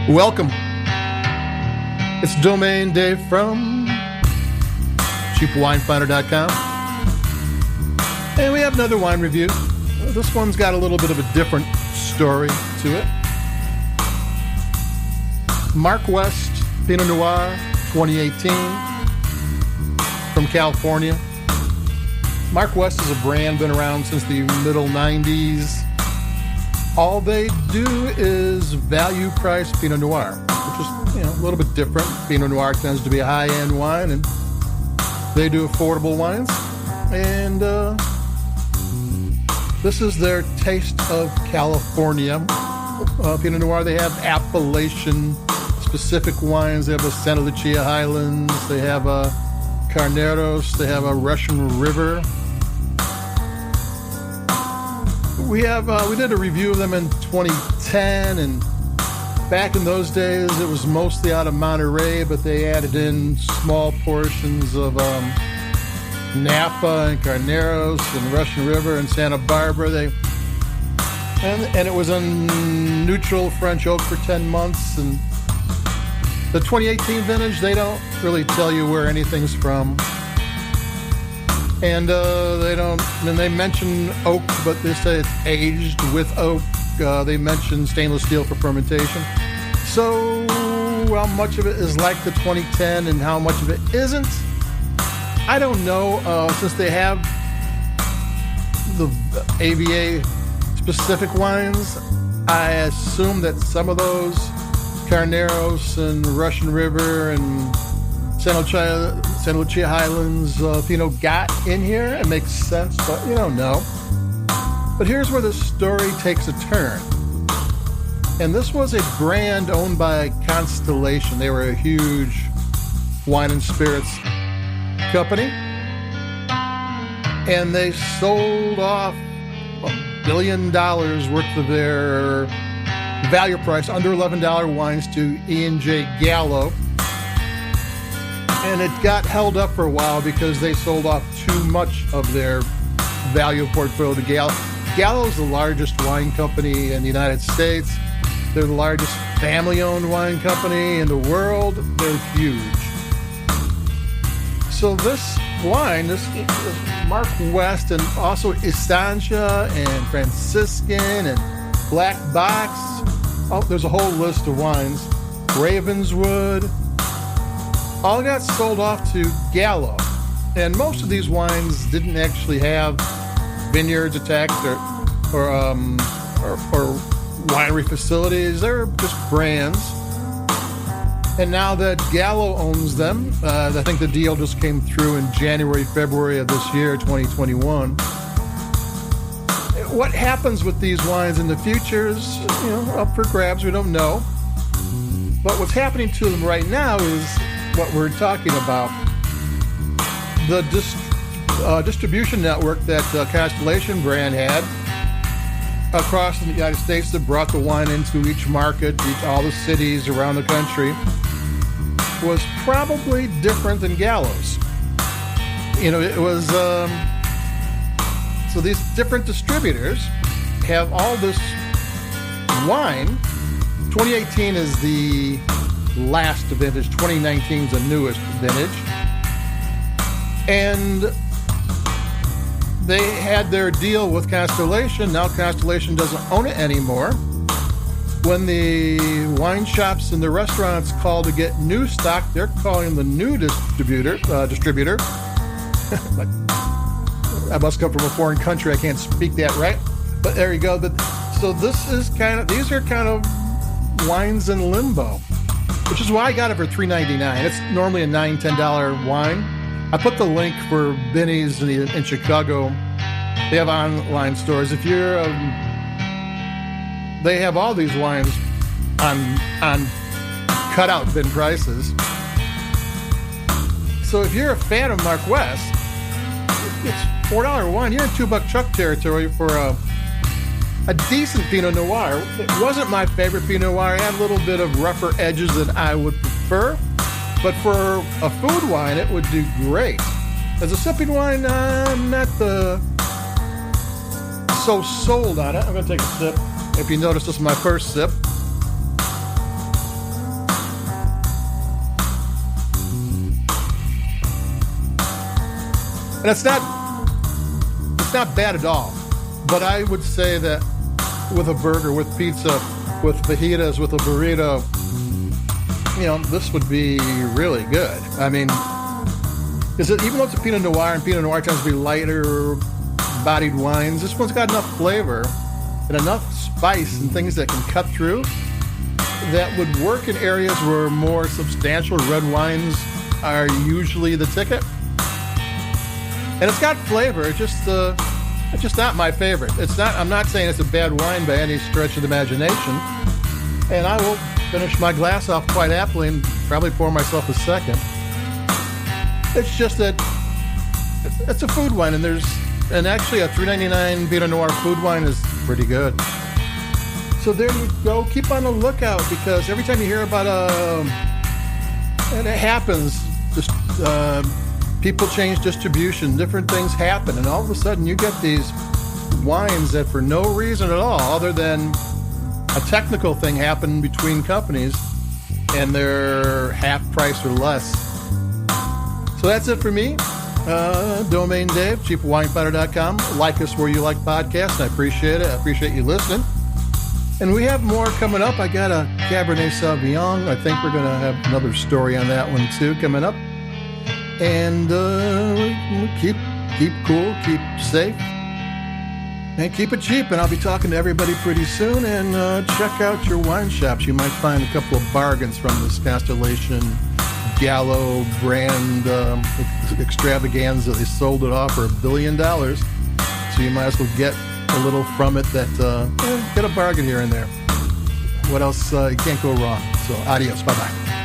Welcome. It's Domain Dave from cheapwinefinder.com. And we have another wine review. This one's got a little bit of a different story to it. Mark West Pinot Noir 2018 from California. Mark West is a brand been around since the middle 90s. All they do is value price Pinot Noir, which is a little bit different. Pinot Noir tends to be a high-end wine, and they do affordable wines. And this is their taste of California. Pinot Noir, they have appellation-specific wines. They have a Santa Lucia Highlands. They have a Carneros. They have a Russian River. We did a review of them in 2010, and back in those days it was mostly out of Monterey, but they added in small portions of Napa and Carneros and Russian River and Santa Barbara. And it was in neutral French oak for 10 months. And the 2018 vintage, they don't really tell you where anything's from. And they mention oak, but they say it's aged with oak. They mention stainless steel for fermentation. So how much of it is like the 2010 and how much of it isn't, I don't know. Since they have the AVA specific wines, I assume that some of those Carneros and Russian River and Santa Lucia Highlands Pinot got in here. It makes sense, but you don't know. But here's where the story takes a turn. And this was a brand owned by Constellation. They were a huge wine and spirits company. And they sold off $1 billion worth of their value price, under $11 wines, to E and J Gallo. And it got held up for a while because they sold off too much of their value portfolio to Gallo. Gallo is the largest wine company in the United States. They're the largest family-owned wine company in the world. They're huge. So this wine, this Mark West, and also Essentia and Franciscan and Black Box. Oh, there's a whole list of wines. Ravenswood. All got sold off to Gallo. And most of these wines didn't actually have vineyards attached or winery facilities. They're just brands. And now that Gallo owns them, I think the deal just came through in January, February of this year, 2021. What happens with these wines in the future is, up for grabs. We don't know. But what's happening to them right now is what we're talking about. The distribution network that Constellation Brand had across the United States that brought the wine into each market, all the cities around the country, was probably different than Gallo's. It was so these different distributors have all this wine. 2018 is the last vintage. 2019 is the newest vintage. And they had their deal with Constellation. Now Constellation doesn't own it anymore. When the wine shops and the restaurants call to get new stock, they're calling the new distributor. I must come from a foreign country. I can't speak that right. But there you go. So these are kind of wines in limbo, which is why I got it for $3.99. It's normally a $9, $10 wine. I put the link for Binny's in Chicago. They have online stores. If you're, they have all these wines on cutout bin prices. So if you're a fan of Mark West, it's $4 wine. You're in $2 Chuck territory for a decent Pinot Noir. It wasn't my favorite Pinot Noir. It had a little bit of rougher edges than I would prefer. But for a food wine, it would do great. As a sipping wine, I'm not so sold on it. I'm going to take a sip. If you notice, this is my first sip. And it's not bad at all. But I would say that with a burger, with pizza, with fajitas, with a burrito, this would be really good. I mean, even though it's a Pinot Noir, and Pinot Noir tends to be lighter bodied wines, this one's got enough flavor and enough spice and things that can cut through that would work in areas where more substantial red wines are usually the ticket. And it's got flavor. It's just not my favorite. I'm not saying it's a bad wine by any stretch of the imagination. And I will finish my glass off quite happily and probably pour myself a second. It's just that it's a food wine, and actually a $3.99 Pinot Noir food wine is pretty good. So there you go. Keep on the lookout, because every time you hear about and it happens, just people change distribution, different things happen, and all of a sudden you get these wines that for no reason at all, other than a technical thing happened between companies, and they're half price or less. So that's it for me. Domain Dave, cheapwinefinder.com. Like us where you like podcasts. I appreciate it. I appreciate you listening. And we have more coming up. I got a Cabernet Sauvignon. I think we're going to have another story on that one too coming up. And keep cool, keep safe, and keep it cheap. And I'll be talking to everybody pretty soon. And check out your wine shops. You might find a couple of bargains from this Constellation Gallo brand extravaganza. They sold it off for $1 billion. So you might as well get a little from it that get a bargain here and there. What else? You can't go wrong. So adios. Bye-bye.